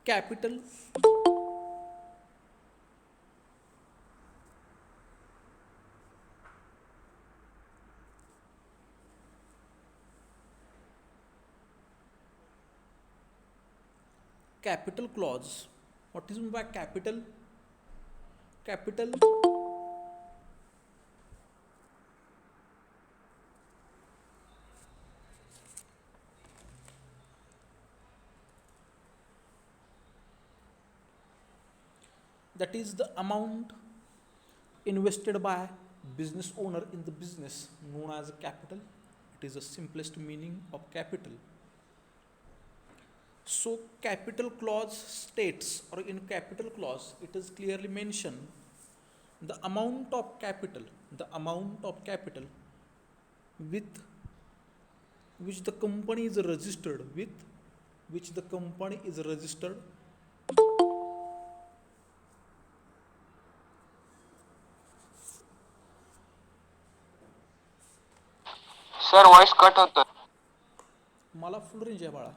capital capital clause. What is meant by capital? Capital that is the amount invested by business owner in the business known as capital. It is the simplest meaning of capital. So capital clause states, or in capital clause it is clearly mentioned the amount of capital with which the company is registered with which the company is registered sir voice cut होतं. मला full range आहे बाळा.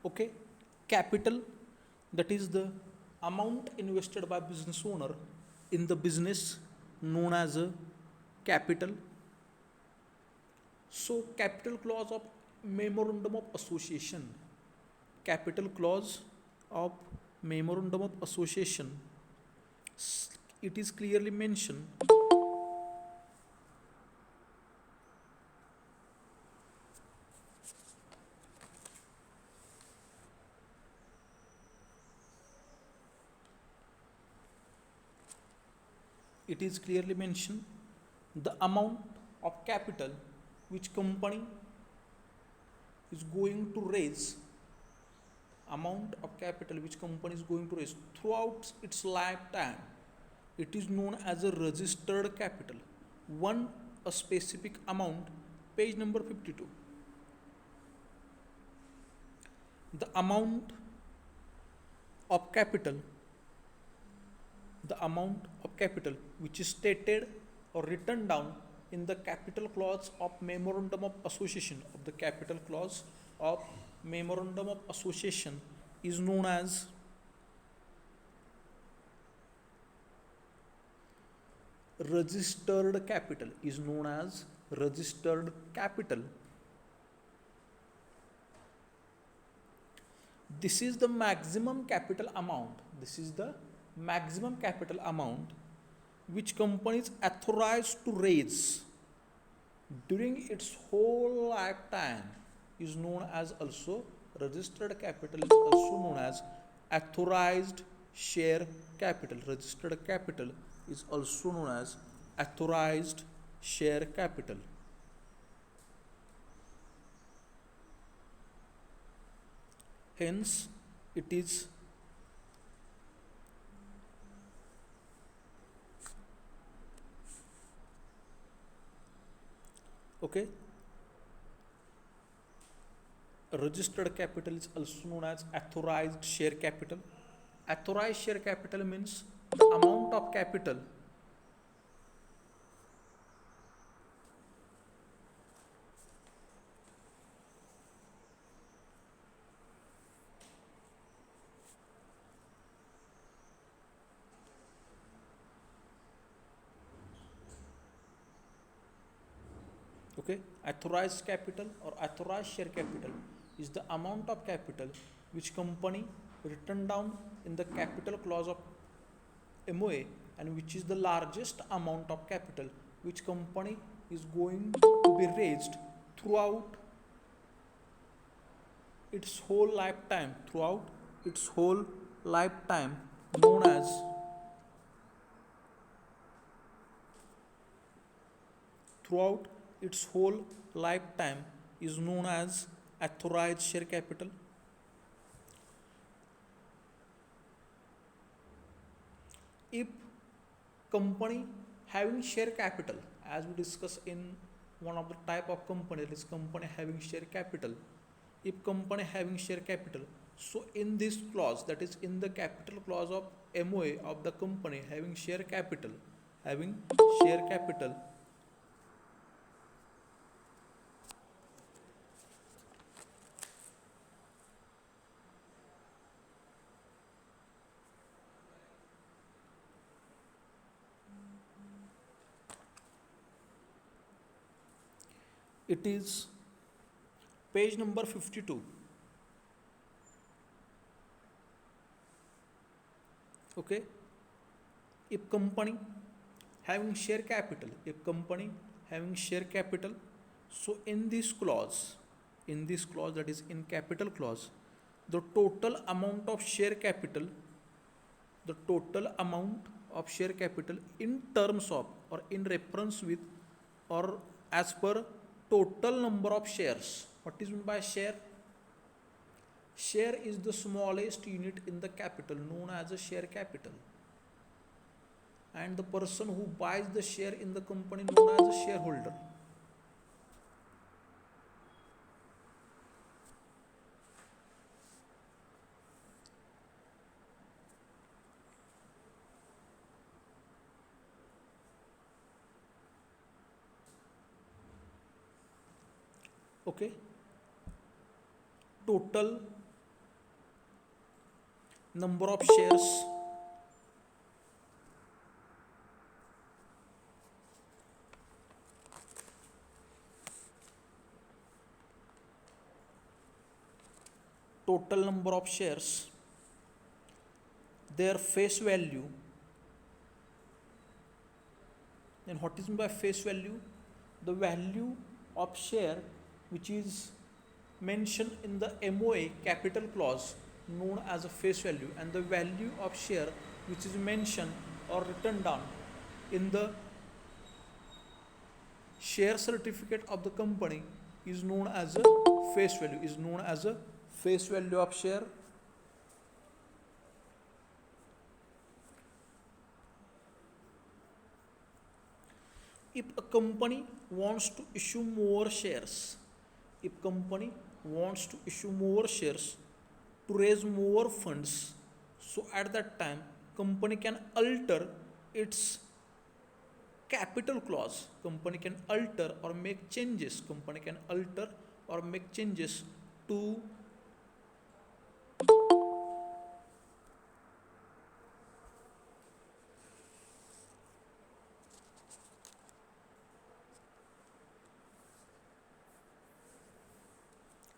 Okay, capital, that is the amount invested by business owner in the business known as a capital. So capital clause of memorandum of association, capital clause of memorandum of association, it is clearly mentioned it is clearly mentioned the amount of capital which company is going to raise, amount of capital which company is going to raise throughout its lifetime, it is known as a registered capital. One a specific amount, page number 52. The amount of capital, the amount of capital which is stated or written down in the capital clause of memorandum of association, of the capital clause of memorandum of association, is known as registered capital, is known as registered capital. This is the maximum capital amount, this is the maximum capital amount which company is authorized to raise during its whole lifetime, is known as also registered capital, is also known as authorized share capital. Registered capital is also known as authorized share capital. Hence it is okay, registered capital is also known as authorized share capital. Authorized share capital means the amount of capital okay, authorized capital or authorized share capital is the amount of capital which company written down in the capital clause of MOA, and which is the largest amount of capital which company is going to be raised throughout its whole lifetime, throughout its whole lifetime, known as throughout its whole lifetime, is known as authorized share capital. If company having share capital, as we discuss in one of the type of company, that is company having share capital, if company having share capital So in this clause, that is in the capital clause of MOA of the company having share capital, having share capital, it is page number 52. Okay, if company having share capital, if company having share capital, so in this clause, that is in capital clause, the total amount of share capital, the total amount of share capital in terms of or in reference with or as per total number of shares. What is meant by share? Share is the smallest unit in the capital known as a share capital, and the person who buys the share in the company known as a shareholder. Okay, total number of shares, total number of shares, their face value. Then what is meant by face value? The value of share which is mentioned in the MOA capital clause known as a face value, and the value of share which is mentioned or written down in the share certificate of the company is known as a face value, is known as a face value of share. If a company wants to issue more shares, if company wants to issue more shares to raise more funds, so at that time company can alter its capital clause, company can alter or make changes, company can alter or make changes to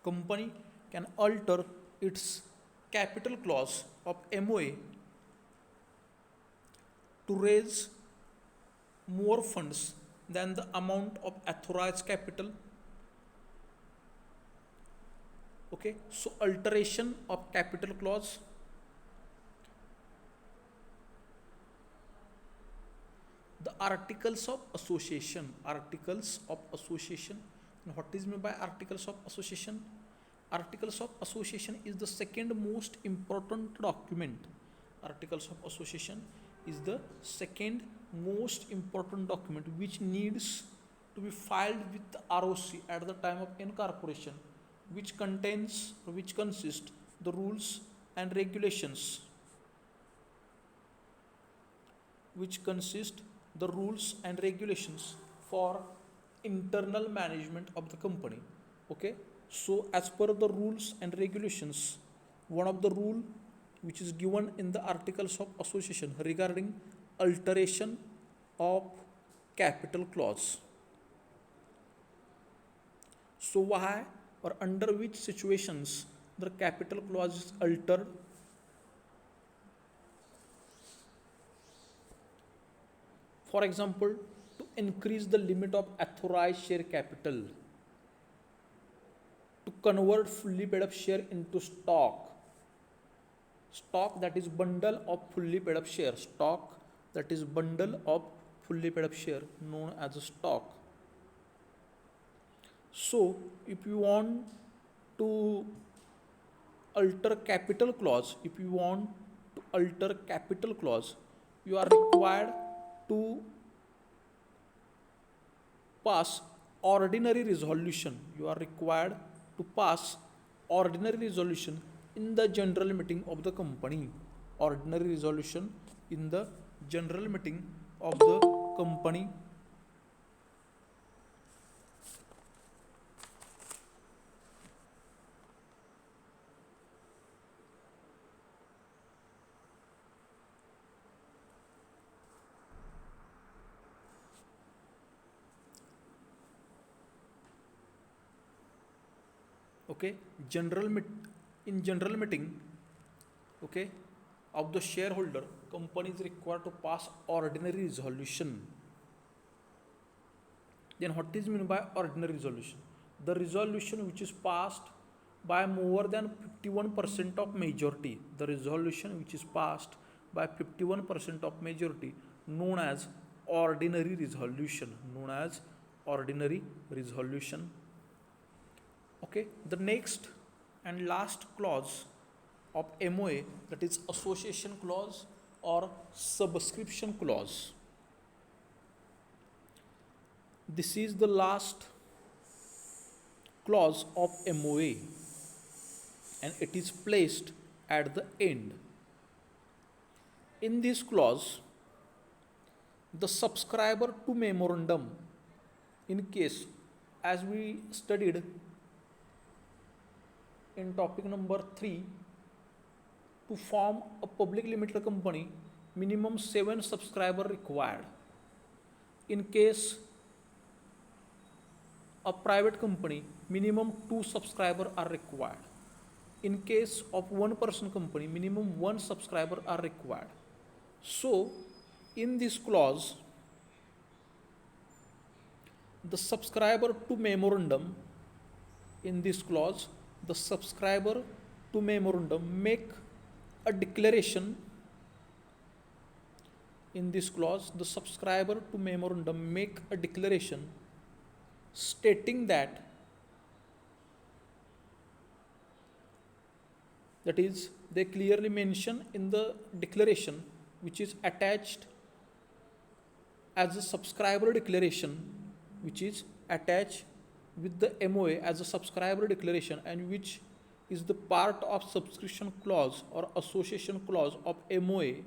company can alter its capital clause of MOA to raise more funds than the amount of authorized capital. Okay, so alteration of capital clause, the articles of association, articles of association. And what is meant by articles of association? Articles of association is the second most important document. Articles of association is the second most important document which needs to be filed with the ROC at the time of incorporation, which contains or which consists the rules and regulations, which consist the rules and regulations for internal management of the company. Okay, so as per the rules and regulations, one of the rule which is given in the articles of association regarding alteration of capital clause. So why or under which situations the capital clause is altered? For example, to increase the limit of authorized share capital, to convert fully paid up share into stock, stock that is bundle of fully paid up share, stock that is bundle of fully paid up share known as a stock. So if you want to alter capital clause, if you want to alter capital clause, you are required to pass ordinary resolution. You are required to pass ordinary resolution in the general meeting of the company. Ordinary resolution in the general meeting of the company. Okay, in general meeting, okay, of the shareholder, company is required to pass ordinary resolution. Then what is meant by ordinary resolution? The resolution which is passed by more than 51% of majority. The resolution which is passed by 51% of majority, known as ordinary resolution. Known as ordinary resolution. Okay, the next and last clause of MOA, that is association clause or subscription clause. This is the last clause of MOA and it is placed at the end. In this clause, the subscriber to memorandum, in case, as we studied in topic number 3, to form a public limited company, minimum 7 subscriber required. In case a private company, minimum 2 subscriber are required. In case of one person company, minimum 1 subscriber are required. So in this clause, the subscriber to memorandum, in this clause, the subscriber to memorandum make a declaration. In this clause, the subscriber to memorandum make a declaration stating that is, they clearly mention in the declaration which is attached as a subscriber declaration, which is attached with the MOA as a subscriber declaration, and which is the part of subscription clause or association clause of MOA,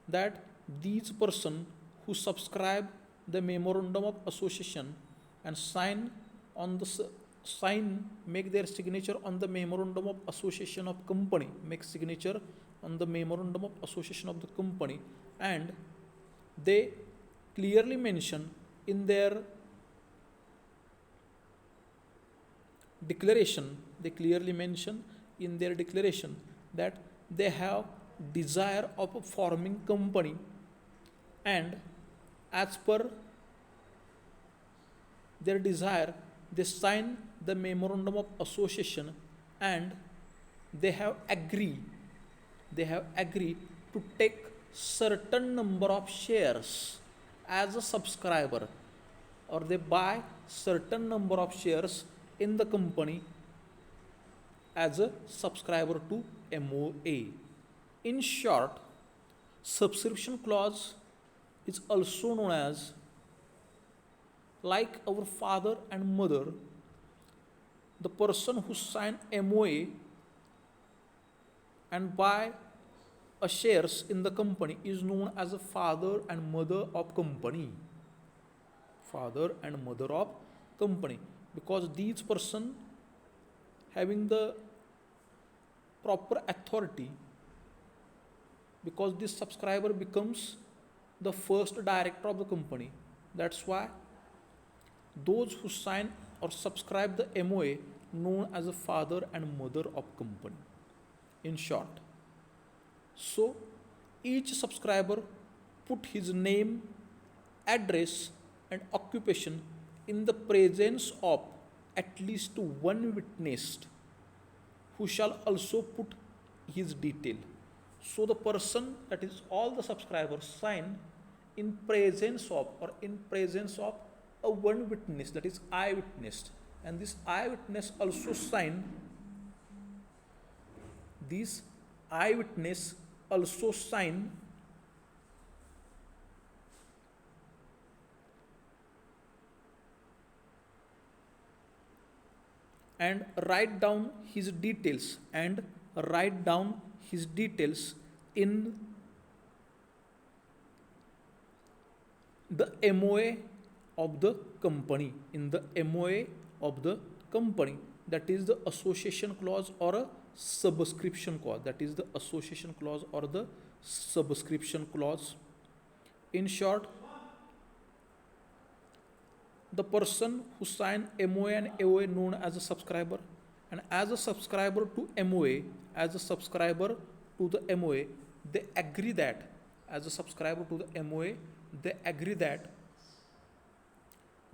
that these person who subscribe the memorandum of association and make their signature on the memorandum of association of company, make signature on the memorandum of association of the company, and they clearly mention in their declaration, that they have desire of a forming company, and as per their desire, they sign the memorandum of association, and they have agreed to take certain number of shares as a subscriber, or they buy certain number of shares in the company as a subscriber to MOA. In short, subscription clause is also known as, like our father and mother, the person who signed MOA and buy a shares in the company is known as a father and mother of company. Father and mother of company, because these person having the proper authority, because this subscriber becomes the first director of the company. That's why those who sign or subscribe the MOA known as a father and mother of company, in short. So each subscriber put his name, address and occupation in the presence of at least one witness, who shall also put his detail. So the person, that is all the subscribers, sign in presence of a one witness, that is eyewitness, and this eyewitness also sign and write down his details and write down his details in the MOA of the company, in the MOA of the company, that is the association clause or a subscription clause, that is the association clause or the subscription clause. In short, the person who signed MOA and AOA known as a subscriber, and as a subscriber to MOA, as a subscriber to the MOA, they agree that, as a subscriber to the MOA, they agree that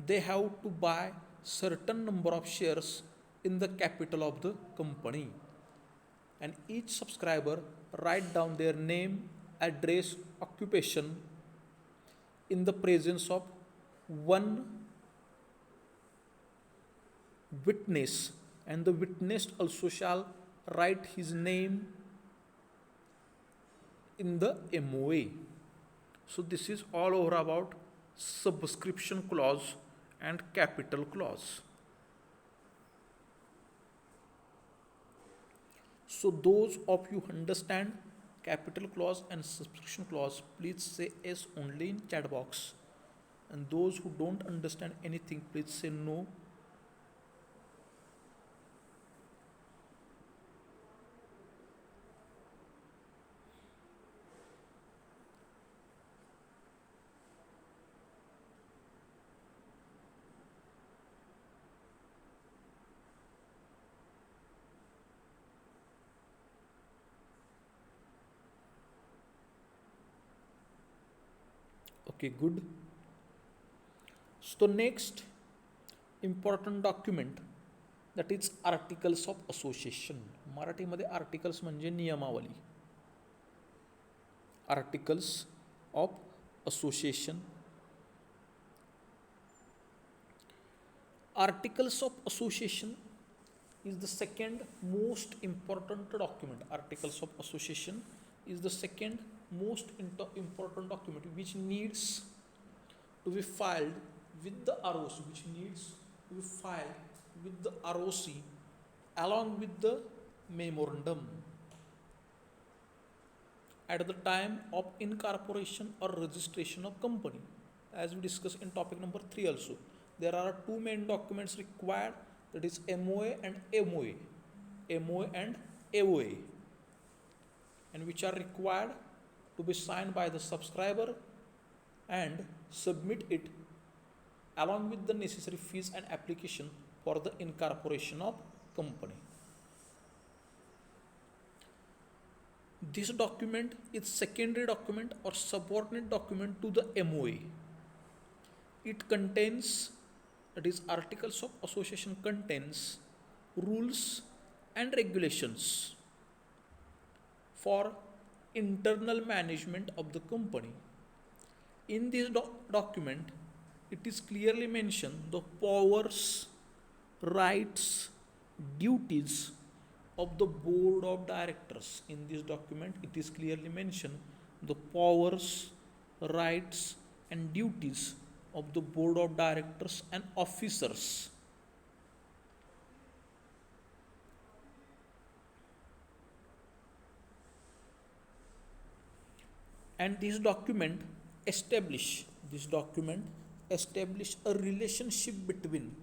they have to buy certain number of shares in the capital of the company, and each subscriber write down their name, address, occupation in the presence of one witness, and the witness also shall write his name in the MOA. So this is all over about subscription clause and capital clause. So those of you who understand capital clause and subscription clause, please say yes only in chat box, and those who don't understand anything, please say no. Okay, good. So next important document, that is articles of association. मराठीमध्ये articles म्हणजे नियमावली. Articles of association. Articles of association is the second most important document. Articles of association is the second most important document which needs to be filed with the ROC, which needs to be filed with the ROC along with the memorandum at the time of incorporation or registration of company. As we discussed in topic number 3 also, there are two main documents required, that is MOA and MOA, MOA and AOA, and which are required to be signed by the subscriber and submit it along with the necessary fees and application for the incorporation of company. This document is secondary document or subordinate document to the MOA. It contains, that is articles of association contains rules and regulations for internal management of the company. In this document, it is clearly mentioned the powers, rights, duties of the board of directors. In this document, it is clearly mentioned the powers, rights, and duties of the board of directors and officers. And this document establish a relationship between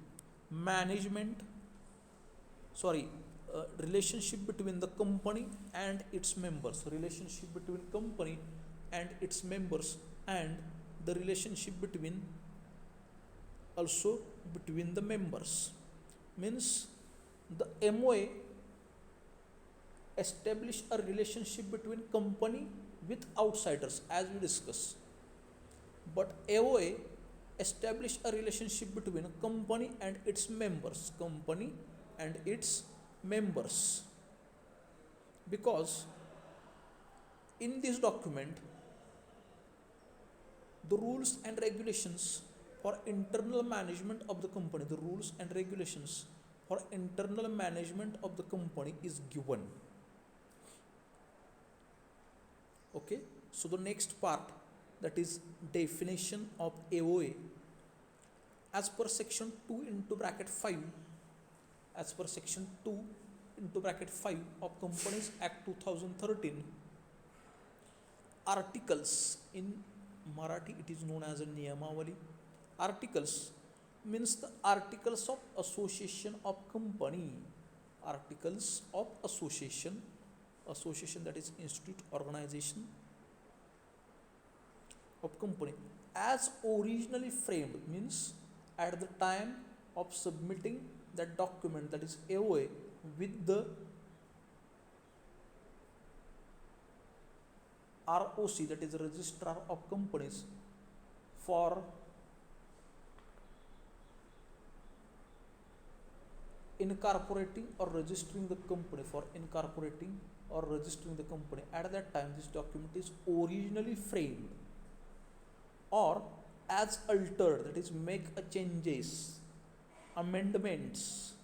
relationship between the company and its members, relationship between company and its members, and the relationship between also between the members. Means the MOA establish a relationship between company with outsiders, as we discuss, but AOA establish a relationship between a company and its members, because in this document the rules and regulations for internal management of the company, the rules and regulations for internal management of the company is given. Okay, so the next part, that is definition of AOA. As per section 2 into bracket 5, as per section 2 into bracket 5 of Companies Act 2013, articles, in Marathi it is known as a Niyamavali. Articles means the articles of association of company. Articles of association, association that is institute, organization of company, as originally framed, means at the time of submitting that document, that is AOA, with the ROC, that is Registrar of Companies, for incorporating or registering the company, for incorporating or registering the company. At that time this document is originally framed, or as altered, that is make a changes, amendments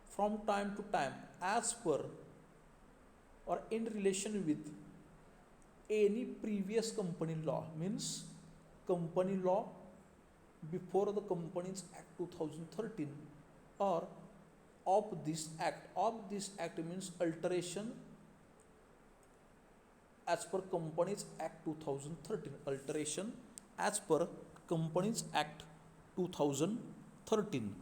from time to time as per or in relation with any previous company law, means company law before the Companies Act 2013, or of this act. Of this act means alteration as per Companies Act 2013, alteration as per Companies Act 2013.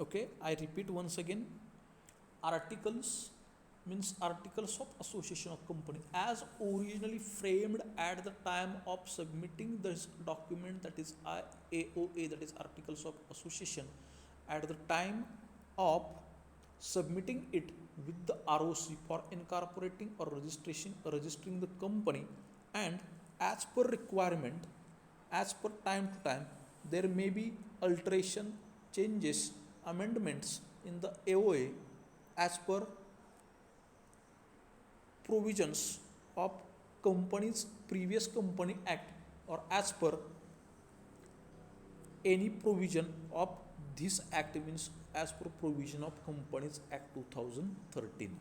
Okay, I repeat once again. Articles means articles of association of company as originally framed at the time of submitting this document, that is AOA, that is articles of association, at the time of submitting it with the ROC for incorporating or registering the company, and as per requirement, as per time to time, there may be alteration, changes, amendments in the AOA as per provisions of company's previous company act, or as per any provision of this act, means as per provision of Companies Act 2013.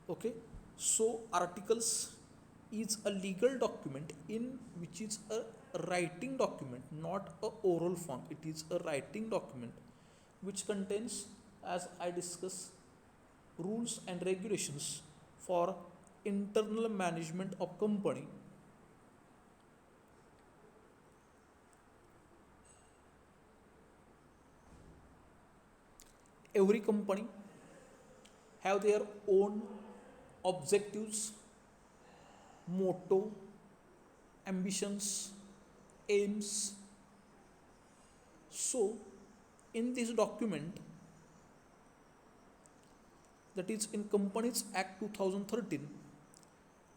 Okay, so articles is a legal document in which is a writing document, not a oral form. It is a writing document which contains, as I discuss, rules and regulations for internal management of company, every company have their own objectives, motto, ambitions, aims. So in this document, that is in Companies Act 2013,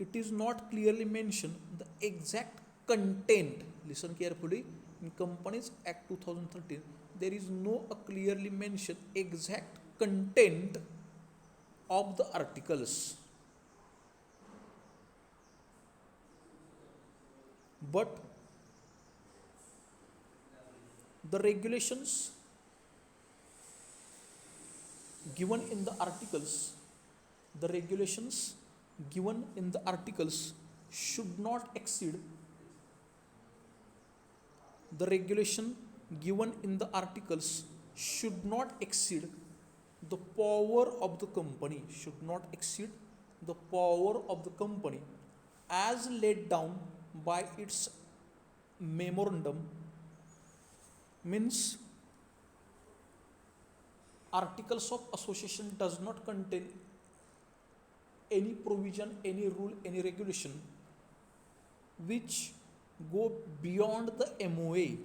it is not clearly mentioned the exact content. Listen carefully. In Companies Act 2013, there is no clearly mentioned exact content of the articles, but the regulations given in the articles, the regulations given in the articles should not exceed, the regulation given in the articles should not exceed the power of the company, should not exceed the power of the company as laid down by its memorandum. Means articles of association does not contain any provision, any rule, any regulation which go beyond the MOA,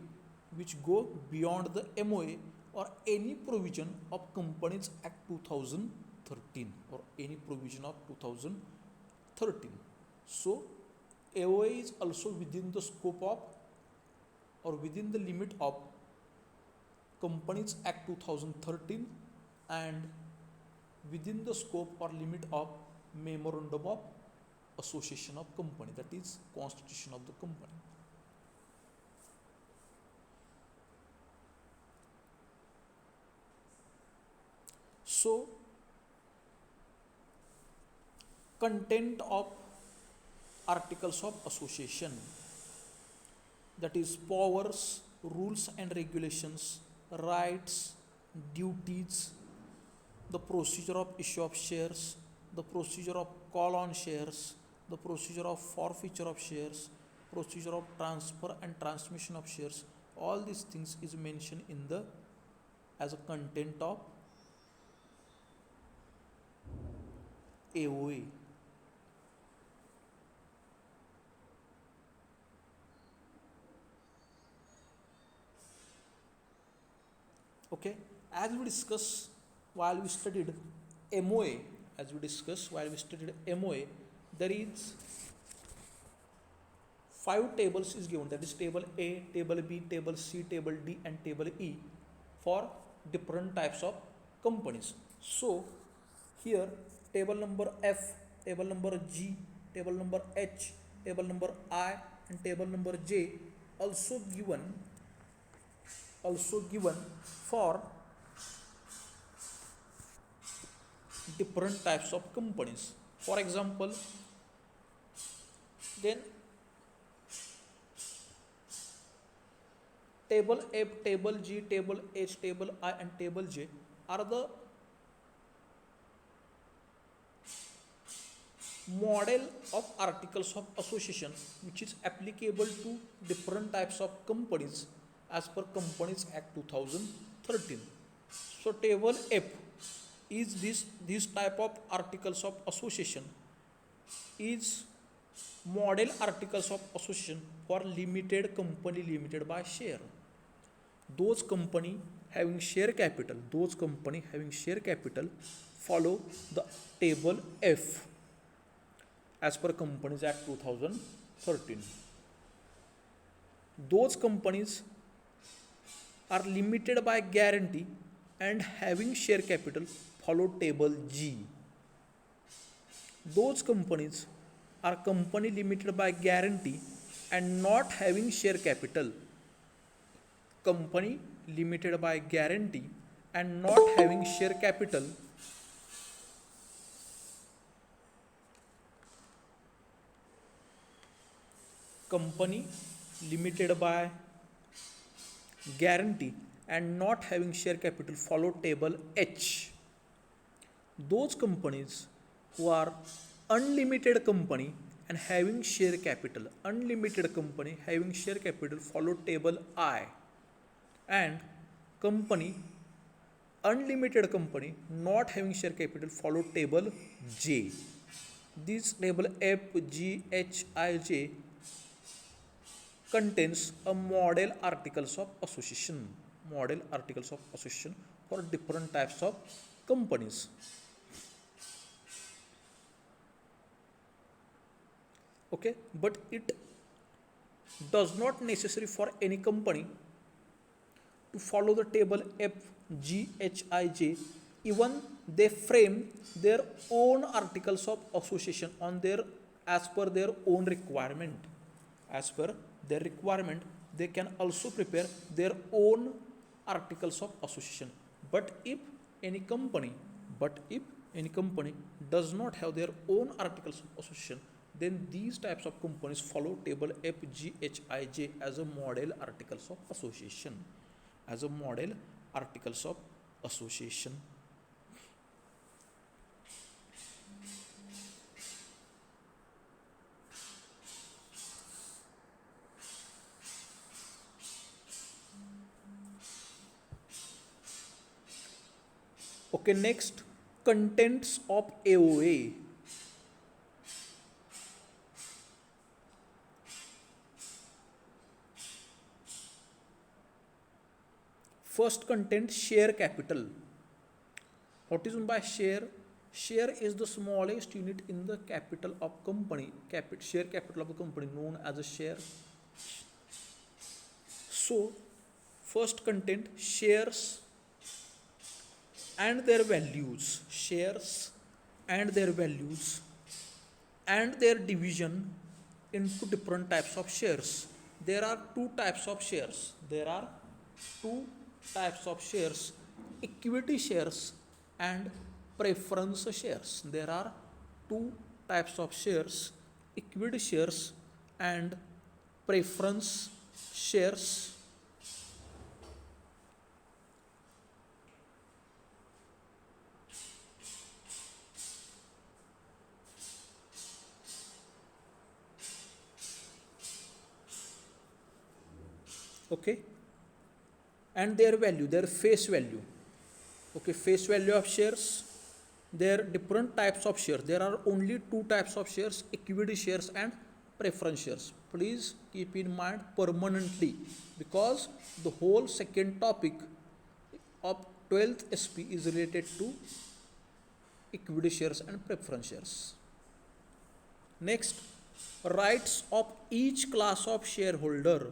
which go beyond the MOA or any provision of Companies Act 2013, or any provision of 2013. So AOA is also within the scope of, or within the limit of, Companies Act 2013, and within the scope or limit of Memorandum of Association of Company, that is Constitution of the company. So content of articles of association, that is powers, rules and regulations, rights, duties, the procedure of issue of shares, the procedure of call on shares, the procedure of forfeiture of shares, procedure of transfer and transmission of shares. All these things is mentioned in the as a content of AOA. Okay, as we discuss while we studied MOA, as we discussed while we studied MOA, there is 5 tables is given, that is table A, table B, table C, table D and table E for different types of companies. So here table number F, table number G, table number H, table number I and table number J also given for different types of companies. For example, then table F, table G, table H, table I and table J are the model of articles of association which is applicable to different types of companies as per Companies Act 2013. So table F is this type of articles of association is model articles of association for limited company limited by share. Those company having share capital follow the table F as per Companies Act 2013. Those companies are limited by guarantee and having share capital follow table G. Those companies are company limited by guarantee and not having share capital. Company limited by guarantee and not having share capital company limited by guarantee and not having share capital follow table H. Those companies who are unlimited company and having share capital follow table I, and company unlimited company not having share capital follow table J. This table F, G, H, I, J contains a model articles of association for different types of companies. Okay, but it does not necessary for any company to follow the table F, G, H, I, J. Even they frame their own articles of association on their as per their own requirement. As per their requirement, they can also prepare their own articles of association. But if any company does not have their own articles of association, then these types of companies follow table F, G, H, I, J as a model articles of association. Okay, next, contents of AOA. First content, share capital. What is meant by share? Share is the smallest unit in the capital of company. Share capital of a company known as a share. So, first content, shares and their values. Shares and their values and their division into different types of shares. There are two types of shares. Equity shares and preference shares. There are two types of shares, equity shares and preference shares. Okay, and their value, their face value. Okay, face value of shares. There are different types of shares. There are only two types of shares: equity shares and preference shares. Please keep in mind permanently, because the whole second topic of 12th SP is related to equity shares and preference shares. Next, rights of each class of shareholder.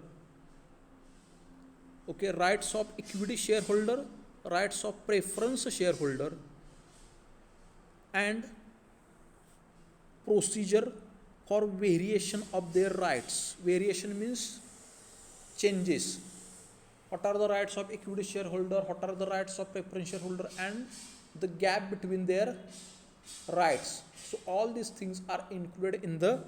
Okay, rights of equity shareholder, rights of preference shareholder, and procedure for variation of their rights. Variation means changes. What are the rights of equity shareholder, what are the rights of preference shareholder, and the gap between their rights. So all these things are included in the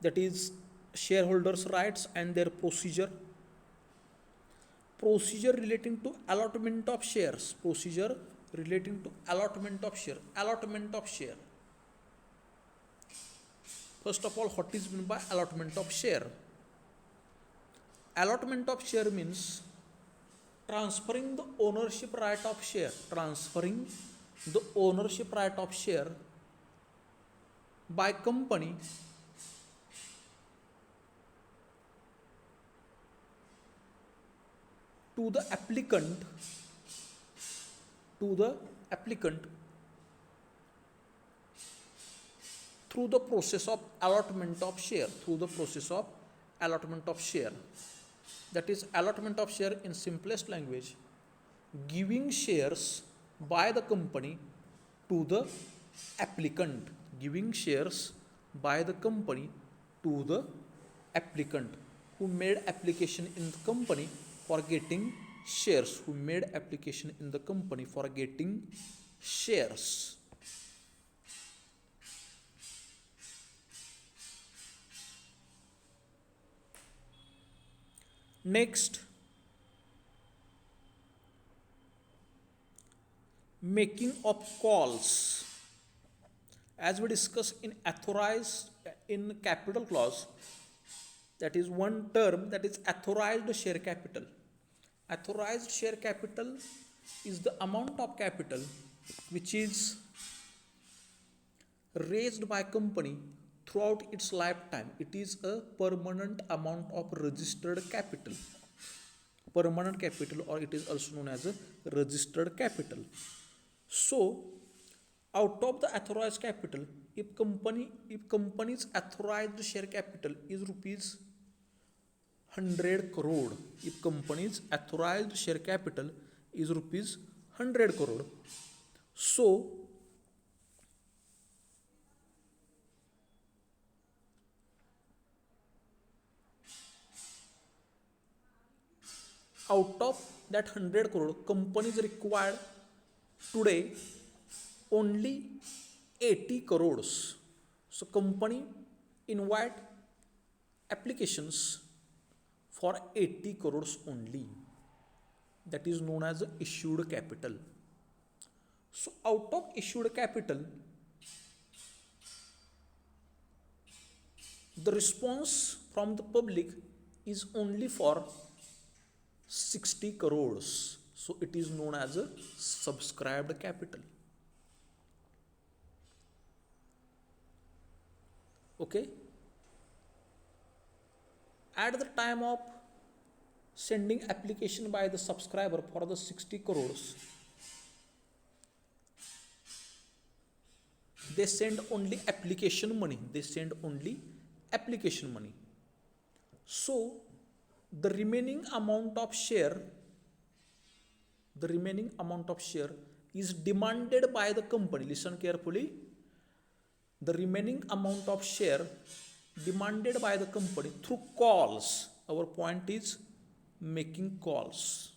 that is shareholders rights and their procedure. Procedure relating to allotment of shares. Procedure relating to allotment of share. Allotment of share. First of all, what is meant by allotment of share? Allotment of share means transferring the ownership right of share. Transferring the ownership right of share by company to the applicant through the process of allotment of share. That is allotment of share in simplest language, giving shares by the company to the applicant. Giving shares by the company to the applicant who made application in the company for getting shares. Who made application in the company for getting shares. Next, making of calls. As we discussed in authorized in capital clause, that is one term, that is authorized share capital. Authorized share capital is the amount of capital which is raised by company throughout its lifetime. It is a permanent amount of registered capital. Permanent capital, or it is also known as a registered capital. So, out of the authorized capital, if company's authorized share capital is rupees 100 crore, if company's authorized share capital is rupees 100 crore, so out of that 100 crore, company is required today only 80 crores. So company invite applications for 80 crores only. That is known as issued capital. So out of issued capital, the response from the public is only for 60 crores. So it is known as a subscribed capital. Okay. At the time of sending application by the subscriber for the 60 crores, they send only application money. So the remaining amount of share is demanded by the company. Listen carefully. The remaining amount of share demanded by the company through calls. Our point is making calls.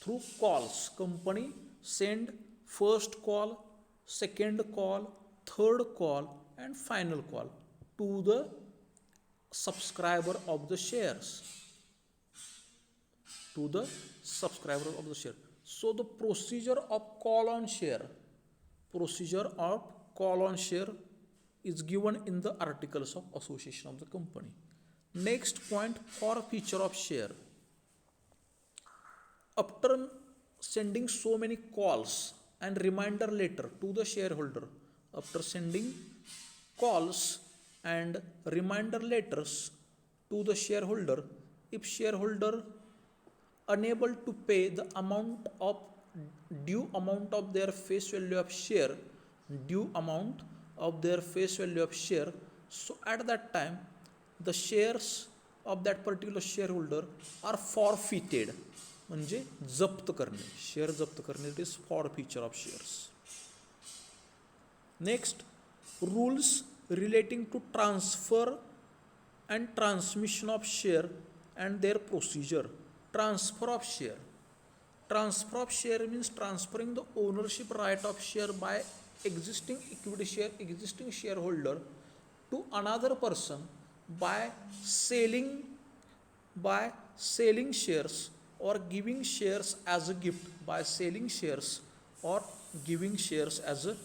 Through calls, company send first call, second call, third call, and final call to the subscriber of the shares. To the subscriber of the share. So the procedure of call on share is given in the articles of association of the company. Next point, forfeiture of share. After sending so many calls and reminder letter to the shareholder, after sending calls and reminder letters to the shareholder, if shareholder unable to pay the due amount of their face value of share, so at that time the shares of that particular shareholder are forfeited, म्हणजे जप्त करणे, share जप्त करणे, it is forfeiture of shares. Next, rules relating to transfer and transmission of share and their procedure. Transfer of share. Transfer of share means transferring the ownership right of share by existing shareholder to another person by selling shares or giving shares as a gift. By selling shares or giving shares as a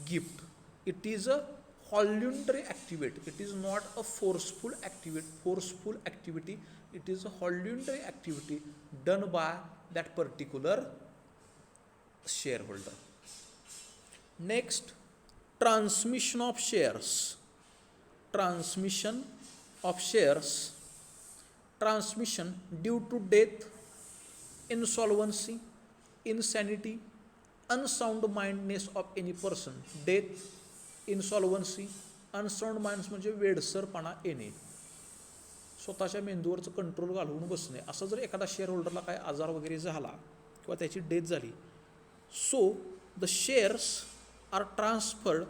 gift. It is a voluntary activity. It is not a forceful activity. It is a voluntary activity done by that particular shareholder. Next, transmission of shares. Transmission due to death, insolvency, insanity, unsound mindedness of any person. Death, insolvency, unsound minds म्हणजे वेडसरपणा येणे, स्वतःच्या मेंदूवरचं control घालवून बसणे. असं जर एखादा शेअरहोल्डरला काय आजार वगैरे झाला किंवा त्याची डेथ झाली, so the shares are transferred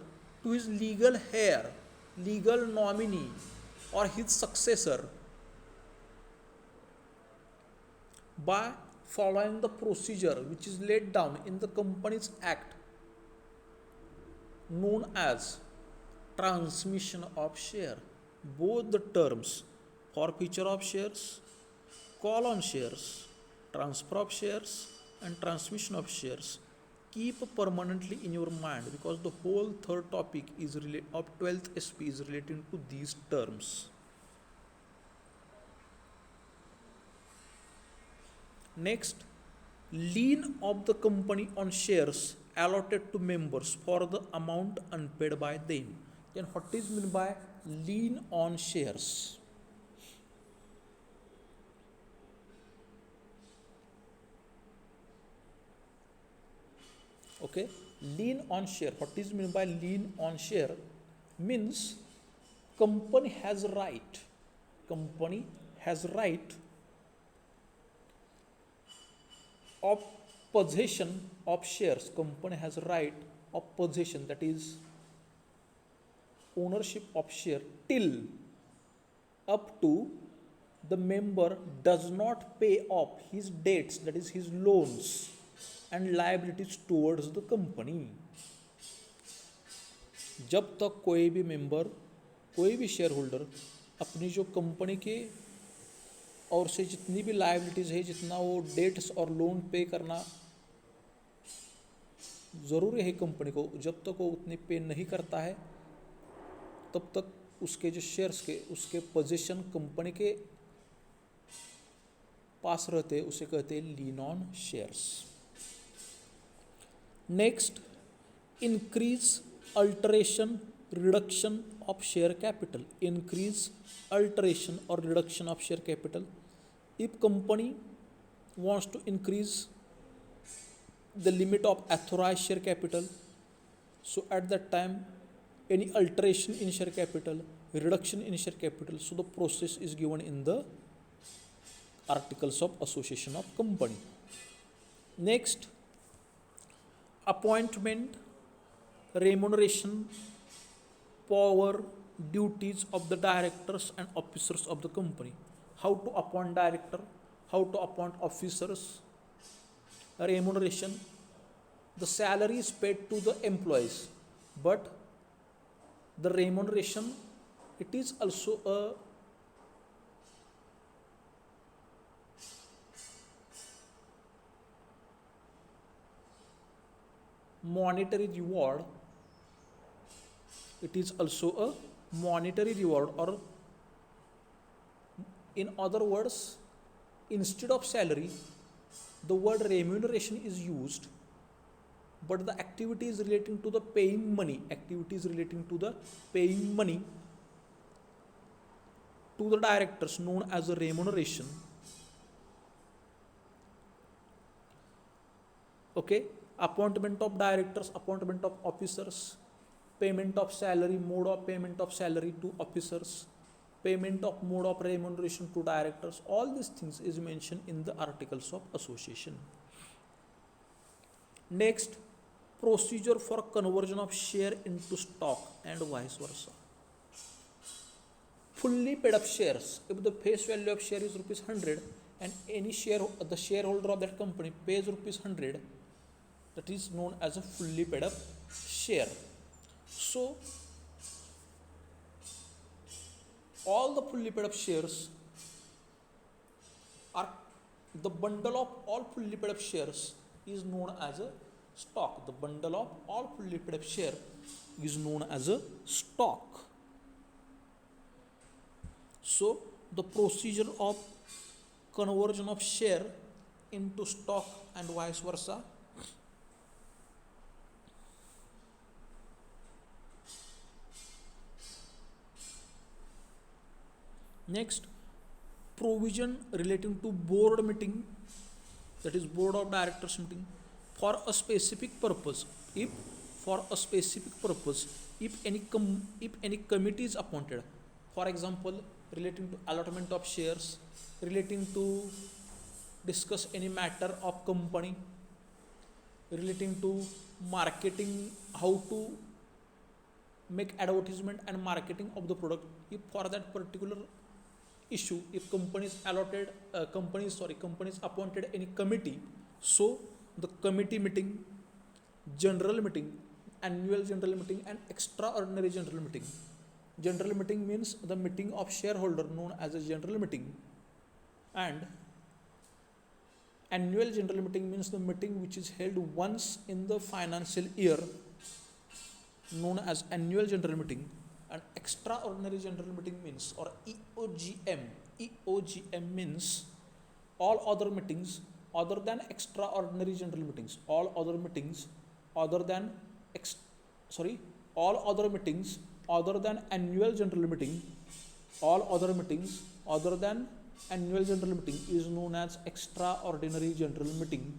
to his legal heir, legal nominee or his successor by following the procedure which is laid down in the Companies Act known as transmission of share. Both the terms, forfeiture of shares, call on shares, transfer of shares and transmission of shares, keep permanently in your mind, because the whole third topic is of 12th SP is related to these terms. Next, lien of the company on shares allotted to members for the amount unpaid by them. Then what is meant by lien on shares? Okay, lien on share. What is meant by lien on share? Means company has right of possession of shares. Company has right of possession, that is ownership of share, till up to the member does not pay off his debts, that is his loans and liabilities towards the company. जब तक कोई भी member, कोई भी share holder अपनी जो company के और से जितनी भी लाइबिलिटीज़ है, जितना वो डेट्स और लोन पे करना ज़रूरी है कंपनी को, जब तक वो उतनी पे नहीं करता है तब तक उसके जो शेयर्स के उसके पोजीशन कंपनी के पास रहते, उसे कहते हैं lien on shares. Next, increase, alteration, reduction of share capital. Increase, alteration और reduction of share capital. If company wants to increase the limit of authorized share capital, so at that time any alteration in share capital, reduction in share capital, so the process is given in the articles of association of company. Next, appointment, remuneration, power, duties of the directors and officers of the company. How to appoint director, how to appoint officers, remuneration, the salary is paid to the employees, but the remuneration, it is also a monetary reward. It is also a monetary reward, or in other words, instead of salary, the word remuneration is used, but the activity is relating to the paying money. Activities relating to the paying money to the directors, known as a remuneration. Okay, appointment of directors, appointment of officers, payment of salary, mode of payment of salary to officers, payment of mode of remuneration to directors, all these things is mentioned in the articles of association. Next, procedure for conversion of share into stock and vice versa. Fully paid up shares, if the face value of share is rupees 100 and any share, the shareholder of that company pays rupees 100, that is known as a fully paid up share. So all the fully paid up shares are, the bundle of all fully paid up shares is known as a stock. The bundle of all fully paid up share is known as a stock. So the procedure of conversion of share into stock and vice versa. Next, provision relating to board meeting, that is board of directors meeting, for a specific purpose. If for a specific purpose, if any committee is appointed, for example, relating to allotment of shares, relating to discuss any matter of company, relating to marketing, how to make advertisement and marketing of the product, if for that particular issue, if companies appointed any committee, so the committee meeting, general meeting, annual general meeting and extraordinary general meeting. General meeting means the meeting of shareholder, known as a general meeting, and annual general meeting means the meeting which is held once in the financial year, known as annual general meeting. And extraordinary general meeting means, or EOGM means all other meetings other than extraordinary general meetings, all other meetings other than all other meetings other than annual general meeting, all other meetings other than annual general meeting is known as extraordinary general meeting.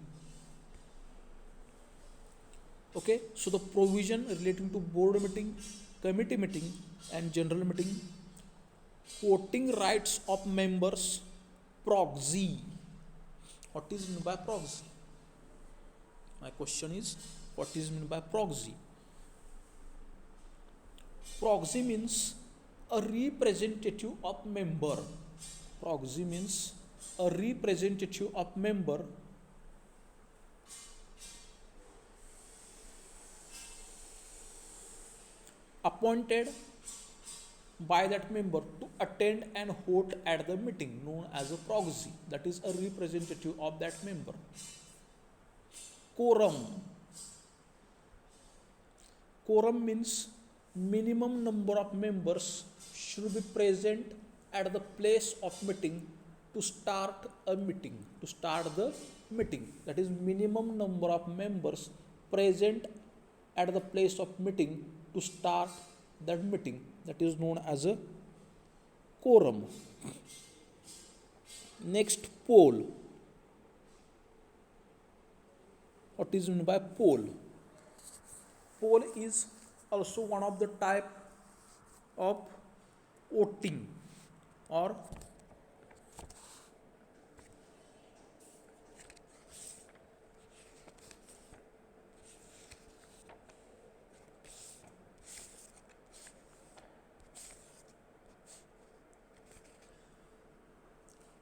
Okay, so the provision relating to board meeting, committee meeting and general meeting. Voting rights of members, proxy. What is meant by proxy? My question is, what is meant by proxy? Proxy means a representative of member. Proxy means a representative of member appointed by that member to attend and vote at the meeting, known as a proxy, that is a representative of that member. Quorum. Quorum means minimum number of members should be present at the place of meeting to start a meeting, to start the meeting. That is minimum number of members present at the place of meeting to start that meeting, that is known as a quorum. Next, poll. What is meant by poll? Poll is also one of the type of voting, or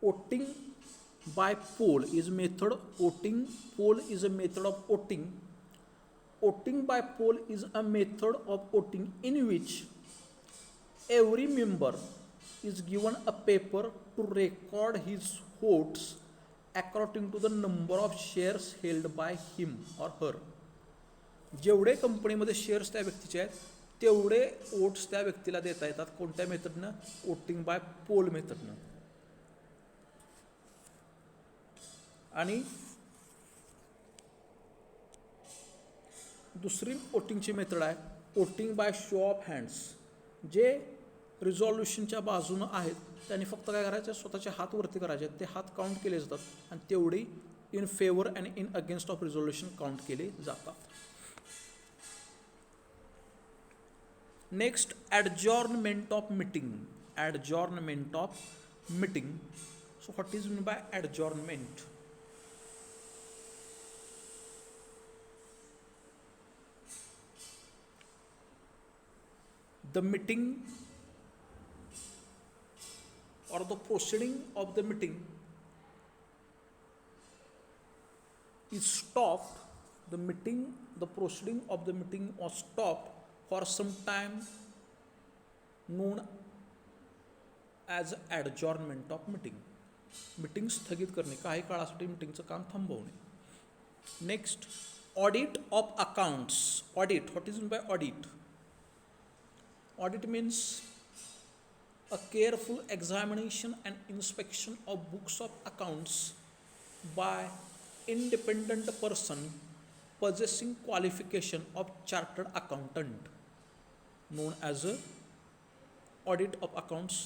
voting by poll is method. Voting poll is a method of voting Voting by poll is a method of voting in which every member is given a paper to record his votes according to the number of shares held by him or her. जेवढे कंपनीमध्ये shares त्या व्यक्तीचे आहेत तेवढे votes त्या व्यक्तीला देता येतात. कोणत्या मेथडनं? वोटिंग बाय पोल मेथडनं. आणि दुसरी वोटिंगची मेथड आहे voting by show of hands. जे रिझॉल्युशनच्या बाजूनं आहेत त्यांनी फक्त काय करायचं, स्वतःचे हात वरती करायचे, ते हात काउंट केले जातात आणि तेवढी in favour and in against of resolution count केले जातात. Next, adjournment of meeting. Adjournment of meeting. So what is mean by adjournment? The meeting or the proceeding of the meeting is stopped. The proceeding of the meeting was stopped for some time, known as adjournment of meeting. Meeting स्थगित करणे, काही काळासाठी मीटिंगचं काम थांबवणे. Next, audit of accounts. Audit, what is mean by audit? Audit means a careful examination and inspection of books of accounts by independent person possessing qualification of chartered accountant, known as a audit of accounts.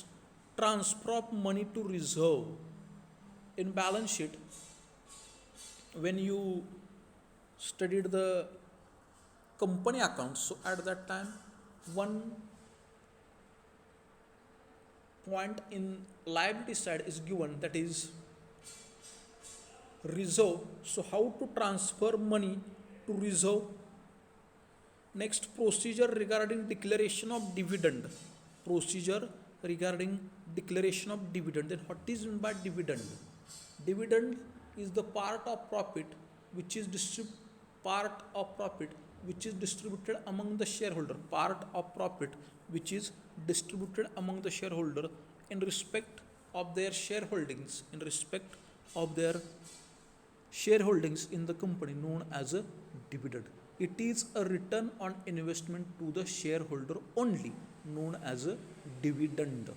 Transfer of money to reserve in balance sheet. When you studied the company accounts, so at that time one point in liability side is given, that is reserve. So how to transfer money to reserve? Next, procedure regarding declaration of dividend. Procedure regarding declaration of dividend. Then what is meant by dividend? Dividend is the part of profit which is distributed among the shareholder. Part of profit which is distributed among the shareholder in respect of their shareholdings, in the company, known as a dividend. It is a return on investment to the shareholder only, known as a dividend.